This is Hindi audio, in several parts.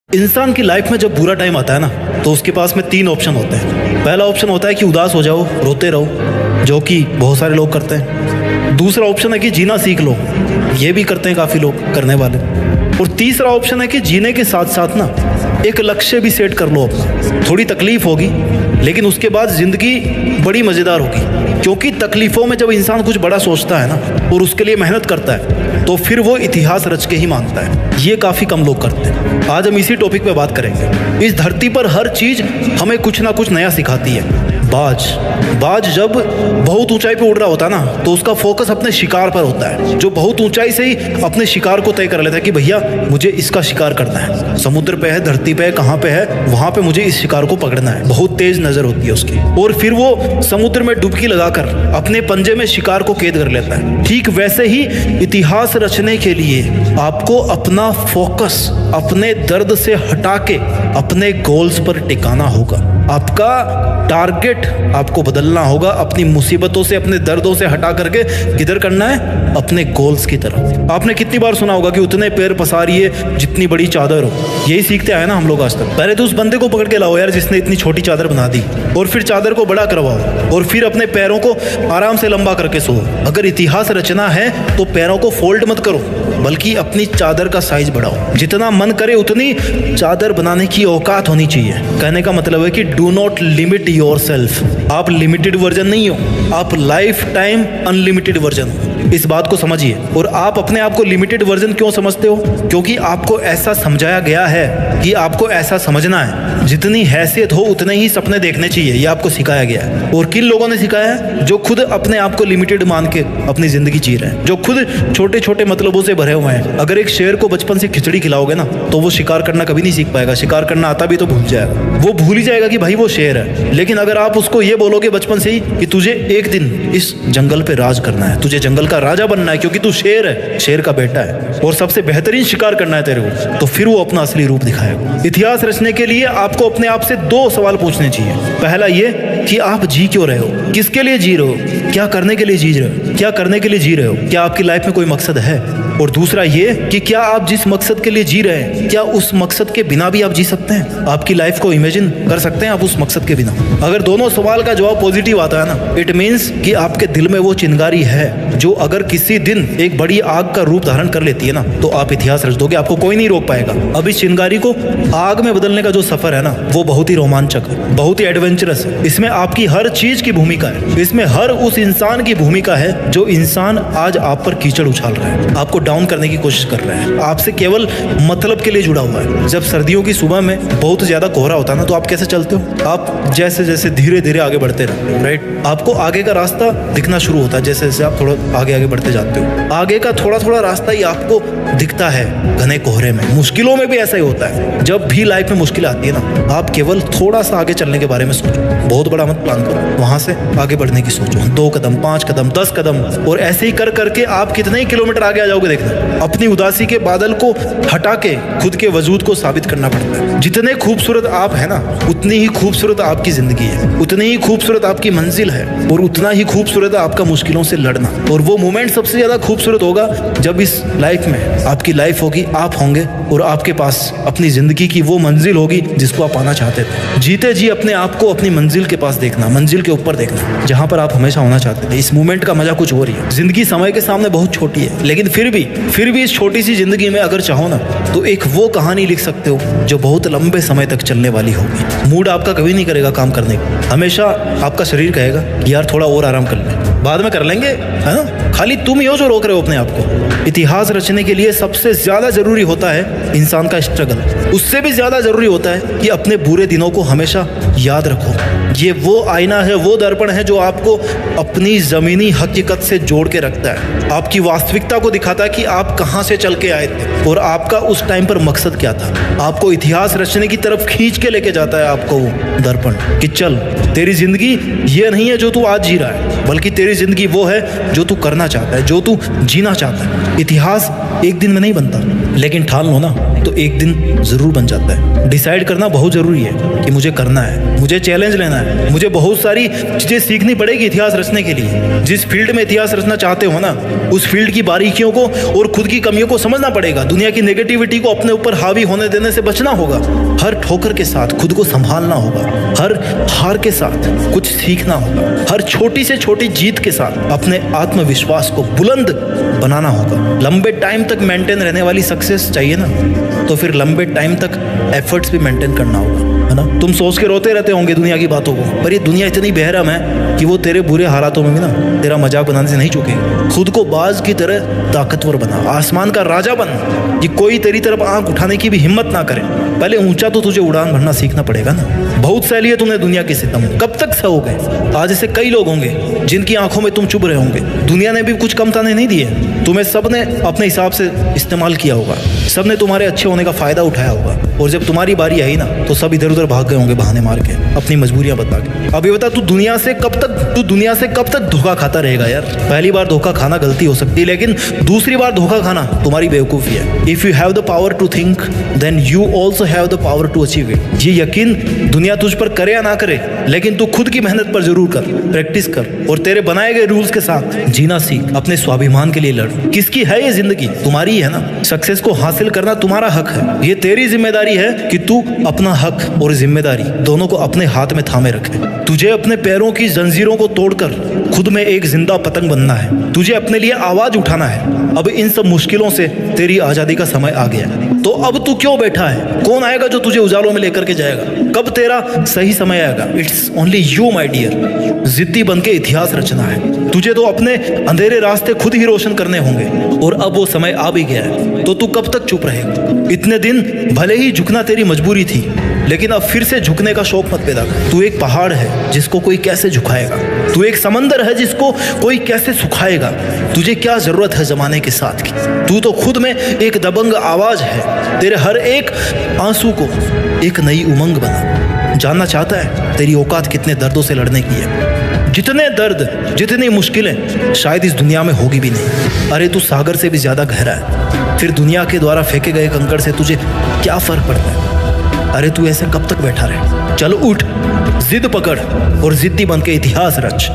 इंसान की लाइफ में जब बुरा टाइम आता है ना, तो उसके पास में 3 ऑप्शन होते हैं। पहला ऑप्शन होता है कि उदास हो जाओ, रोते रहो, जो कि बहुत सारे लोग करते हैं। दूसरा ऑप्शन है कि जीना सीख लो, ये भी करते हैं काफ़ी लोग करने वाले। और तीसरा ऑप्शन है कि जीने के साथ साथ ना एक लक्ष्य भी सेट कर लो अपना। थोड़ी तकलीफ होगी, लेकिन उसके बाद ज़िंदगी बड़ी मज़ेदार होगी, क्योंकि तकलीफ़ों में जब इंसान कुछ बड़ा सोचता है ना और उसके लिए मेहनत करता है, तो फिर वो इतिहास रच के ही मानता है। ये काफ़ी कम लोग करते हैं। आज हम इसी टॉपिक पे बात करेंगे। इस धरती पर हर चीज़ हमें कुछ ना कुछ नया सिखाती है। बाज जब बहुत ऊंचाई पे उड़ रहा होता है ना, तो उसका फोकस अपने शिकार पर होता है। जो बहुत ऊंचाई से ही अपने शिकार को तय कर लेता है कि भैया मुझे इसका शिकार करना है। समुद्र पे है, धरती पे है, कहाँ पे है, वहाँ पे मुझे इस शिकार को पकड़ना है। बहुत तेज नजर होती है उसकी, और फिर वो समुद्र में डुबकी लगाकर अपने पंजे में शिकार को कैद कर लेता है। ठीक वैसे ही इतिहास रचने के लिए आपको अपना फोकस अपने दर्द से हटा के अपने गोल्स पर टिकाना होगा। आपका टारगेट आपको बदलना होगा। अपनी मुसीबतों से, अपने दर्दों से हटा करके किधर करना है? अपने गोल्स की तरफ। आपने कितनी बार सुना होगा कि उतने पैर पसारिए जितनी बड़ी चादर हो। यही सीखते आए ना हम लोग आज तक। पहले तो उस बंदे को पकड़ के लाओ यार जिसने इतनी छोटी चादर बना दी, और फिर चादर को बड़ा करवाओ, और फिर अपने पैरों को आराम से लंबा करके सो। अगर इतिहास रचना है तो पैरों को फोल्ड मत करो, बल्कि अपनी चादर का साइज बढ़ाओ। जितना मन करे उतनी चादर बनाने की औकात होनी चाहिए। कहने का मतलब है कि डू नॉट लिमिट योरसेल्फ। आप लिमिटेड वर्जन नहीं हो, आप लाइफ टाइम अनलिमिटेड वर्जन हो। इस बात को समझिए। और आप अपने आप को लिमिटेड वर्जन क्यों समझते हो? क्योंकि आपको ऐसा समझाया गया है कि आपको ऐसा समझना है। जितनी हैसियत हो उतने ही सपने देखने चाहिए, ये आपको सिखाया गया है। और किन लोगों ने सिखाया है? जो खुद अपने आप को लिमिटेड मान के अपनी जिंदगी जी रहे हैं, जो खुद छोटे छोटे मतलबों से भरे हुए हैं। अगर एक शेर को बचपन से खिचड़ी खिलाओगे ना, तो वो शिकार करना कभी नहीं सीख पाएगा। शिकार करना आता भी तो भूल जाएगा। वो भूल ही जाएगा कि भाई वो शेर है। लेकिन अगर आप उसको ये बोलोगे बचपन से ही कि तुझे एक दिन इस जंगल पे राज करना है, तुझे जंगल का राजा बनना है, क्योंकि तू शेर है, शेर का बेटा है, और सबसे बेहतरीन शिकार करना है तेरे को, तो फिर वो अपना असली रूप दिखाएगा। इतिहास रचने के लिए आपको अपने आप से 2 सवाल पूछने चाहिए। पहला ये कि आप जी क्यों रहे हो, किसके लिए जी रहे हो, क्या करने के लिए जी रहे हो, क्या करने के लिए जी रहे हो, क्या आपकी लाइफ में कोई मकसद है। और दूसरा ये कि क्या आप जिस मकसद के लिए जी रहे हैं, क्या उस मकसद के बिना भी आप जी सकते हैं? आपकी लाइफ को इमेजिन कर सकते हैं आप उस मकसद के बिना? अगर दोनों सवाल का जवाब पॉजिटिव आता है ना, इट मीन्स कि आपके दिल में वो चिंगारी है जो अगर किसी दिन एक बड़ी आग का रूप धारण कर लेती है ना, तो आप इतिहास रच दोगे, आपको कोई नहीं रोक पाएगा। अब इस चिंगारी को आग में बदलने का जो सफर है ना, वो बहुत ही रोमांचक है, बहुत ही एडवेंचरस है। इसमें आपकी हर चीज की भूमिका है। इसमें हर उस इंसान की भूमिका है जो इंसान आज आप पर कीचड़ उछाल रहा है, आपको डाउन करने की कोशिश कर रहा है, आपसे केवल मतलब के लिए जुड़ा हुआ है। जब सर्दियों की सुबह में बहुत ज्यादा कोहरा होता है ना, तो आप कैसे चलते हो? आप जैसे जैसे धीरे धीरे आगे बढ़ते रहते हो, राइट? आपको आगे का रास्ता दिखना शुरू होता है जैसे जैसे आप थोड़ा आगे आगे बढ़ते जाते हो। आगे का थोड़ा थोड़ा रास्ता ही आपको दिखता है घने कोहरे में। मुश्किलों में भी ऐसा ही होता है। जब भी लाइफ में मुश्किल आती है ना, आप केवल थोड़ा सा आगे चलने के बारे में सोचो, बहुत बड़ा मत प्लान करो, वहां से आगे बढ़ने की सोचो। 2 कदम, 5 कदम, 10 कदम, और ऐसे ही कर करके आप कितने ही किलोमीटर आगे आ जाओगे देखना। अपनी उदासी के बादल को हटा के खुद के वजूद को साबित करना पड़ता है। जितने खूबसूरत आप है ना, उतनी ही खूबसूरत आपकी जिंदगी है, उतनी ही खूबसूरत आपकी मंजिल है, और उतना ही खूबसूरत है आपका मुश्किलों से लड़ना। और वो मोमेंट सबसे ज्यादा खूबसूरत होगा जब इस लाइफ में आपकी लाइफ होगी, आप होंगे, और आपके पास अपनी जिंदगी की वो मंजिल होगी जिसको आप पाना चाहते थे। जीते जी अपने आप को अपनी मंजिल के पास देखना, मंजिल के ऊपर देखना, जहां पर आप हमेशा होना चाहते थे। इस मोमेंट का मजा कुछ और ही है। जिंदगी समय के सामने बहुत छोटी है, लेकिन फिर भी इस छोटी सी जिंदगी में अगर चाहो ना, तो एक वो कहानी लिख सकते हो जो बहुत लंबे समय तक चलने वाली होगी। मूड आपका कभी नहीं करेगा काम करने का, हमेशा आपका शरीर कहेगा कि यार थोड़ा और आराम कर ले, बाद में कर लेंगे, है ना? खाली तुम ही हो जो रोक रहे हो अपने आप को। इतिहास रचने के लिए सबसे ज्यादा जरूरी होता है इंसान का स्ट्रगल। उससे भी ज्यादा जरूरी होता है कि अपने बुरे दिनों को हमेशा याद रखो। ये वो आईना है, वो दर्पण है जो आपको अपनी जमीनी हकीकत से जोड़ के रखता है, आपकी वास्तविकता को दिखाता है कि आप कहाँ से चल के आए थे और आपका उस टाइम पर मकसद क्या था। आपको इतिहास रचने की तरफ खींच के लेके जाता है आपको वो दर्पण कि चल, तेरी जिंदगी ये नहीं है जो तू आज जी रहा है, बल्कि तेरी जिंदगी वो है जो तू करना चाहता है, जो तू जीना चाहता है। इतिहास एक दिन में नहीं बनता, लेकिन ठान लो ना तो एक दिन जरूर बन जाता है। डिसाइड करना बहुत जरूरी है कि मुझे करना है, मुझे चैलेंज लेना है, मुझे बहुत सारी चीजें सीखनी पड़ेगी इतिहास रचने के लिए। जिस फील्ड में इतिहास रचना चाहते हो ना, उस फील्ड की बारीकियों को और खुद की कमियों को समझना पड़ेगा। दुनिया की नेगेटिविटी को अपने ऊपर हावी होने देने से बचना होगा। हर ठोकर के साथ खुद को संभालना होगा, हर हार के साथ कुछ सीखना होगा, हर छोटी से छोटी जीत के साथ अपने आत्मविश्वास को बुलंद बनाना होगा। लंबे टाइम तक मेंटेन रहने वाली सक्सेस चाहिए ना, तो फिर लंबे टाइम तक एफर्ट्स भी मेंटेन करना होगा, है ना। तुम सोच के रोते रहते होंगे दुनिया की बातों को, पर ये दुनिया इतनी बेरहम है कि वो तेरे बुरे हालातों में भी ना तेरा मजाक बनाने से नहीं चूकेगी। खुद को बाज की तरह ताकतवर बना, आसमान का राजा बन कि कोई तेरी तरफ आंख उठाने की भी हिम्मत ना करे। पहले ऊंचा तो तुझे उड़ान भरना सीखना पड़ेगा ना। बहुत सह लिए तुमने दुनिया की सितम, कब तक सहोगे। आज ऐसे कई लोग होंगे जिनकी आंखों में तुम चुभ रहे होंगे। दुनिया ने भी कुछ कम ताने नहीं दिए, तुम्हें सबने अपने हिसाब से इस्तेमाल किया होगा, सबने तुम्हारे अच्छे होने का फायदा उठाया होगा, और जब तुम्हारी बारी आई ना तो सब इधर उधर भाग गए होंगे बहाने मार के, अपनी मजबूरियां बता के। अब ये बता, तू दुनिया से कब तक धोखा खाता रहेगा यार। पहली बार धोखा खाना गलती हो सकती है, लेकिन दूसरी बार धोखा खाना तुम्हारी बेवकूफ़ी है। If you have the power to think then you also have the power to achieve it. ये यकीन दुनिया तुझ पर करे या ना करे, लेकिन तू खुद की मेहनत पर जरूर कर, प्रैक्टिस कर, और तेरे बनाए गए रूल्स के साथ जीना सीख। अपने स्वाभिमान के लिए लड़। किसकी है ये जिंदगी? तुम्हारी है ना। सक्सेस को हासिल करना तुम्हारा हक है। ये तेरी जिम्मेदारी है कि तू अपना हक और जिम्मेदारी दोनों को अपने हाथ में थामे रखे। तुझे अपने पैरों की जंजीरों को तोड़कर खुद में एक जिंदा पतंग बनना है। तुझे अपने लिए आवाज उठाना है। अब इन सब मुश्किलों से तेरी आजादी का समय आ गया, तो अब तू क्यों बैठा है? कौन आएगा जो तुझे उजालों में लेकर के जाएगा? कब तेरा सही समय आएगा? It's only you my dear. जिद्दी बन के इतिहास रचना है। तुझे तो अपने अंधेरे रास्ते खुद ही रोशन करने होंगे, और अब वो समय आ भी गया है। तो तू कब तक चुप रहेगा? इतने दिन भले ही झुकना तेरी मजबूरी थी, लेकिन अब फिर से झुकने का शौक मत पैदा कर। तू एक पहाड़ है जिसको कोई कैसे झुकाएगा। तू एक समंदर है जिसको कोई कैसे सुखाएगा। तुझे क्या जरूरत है जमाने के साथ की? तू तो खुद में एक दबंग आवाज है। तेरे हर एक आंसू को एक नई उमंग बना। जानना चाहता है तेरी औकात कितने दर्दों से लड़ने की है? जितने दर्द, जितनी मुश्किलें शायद इस दुनिया में होगी भी नहीं। अरे तू सागर से भी ज्यादा गहरा है। फिर दुनिया के द्वारा फेंके गए कंकड़ से तुझे क्या फर्क पड़ता है? अरे तू ऐसे कब तक बैठा रहे? चल उठ, जिद पकड़ और जिद्दी बन के इतिहास रच।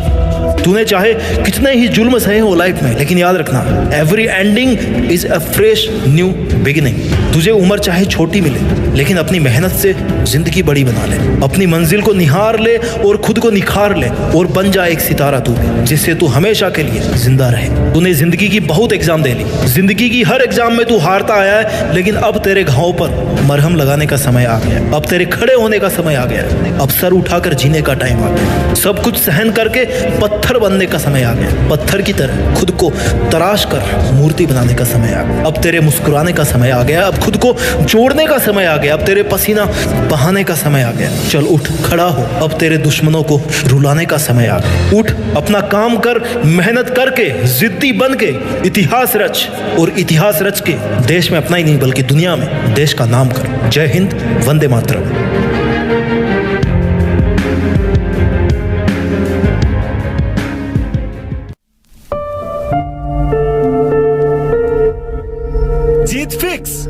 तूने चाहे कितने ही जुल्म सहे हो लाइफ में, लेकिन याद रखना, every ending is a fresh new beginning. तुझे उम्र चाहे छोटी मिले, लेकिन अपनी मेहनत से जिंदगी बड़ी बना ले। अपनी मंजिल को निहार ले और खुद को निखार ले, और बन जा एक सितारा तू भी, जिससे तू हमेशा के लिए जिंदा रहे। तूने जिंदगी की बहुत एग्जाम दे ली। जिंदगी की हर एग्जाम में तू हारता आया है, लेकिन अब तेरे घावों पर मरहम लगाने का समय आ गया। अब तेरे खड़े होने का समय आ गया। अब सर उठाकर जीने का टाइम आ गया। सब कुछ सहन करके पत्थर बनने का समय आ गया। पत्थर की तरह खुद को तराश कर मूर्ति बनाने का समय आ गया। अब तेरे मुस्कुराने का समय आ गया। अब खुद को जोड़ने का समय आ गया। अब तेरे पसीना बहाने का समय आ गया। चल उठ, खड़ा हो। अब तेरे दुश्मनों को रुलाने का समय आ गया। उठ, अपना काम कर, मेहनत करके जिद्दी बन के इतिहास रच, और इतिहास रच के देश में अपना ही नहीं बल्कि दुनिया में देश का नाम कर। जय हिंद, वंदे मातरम। जीत फिक्स।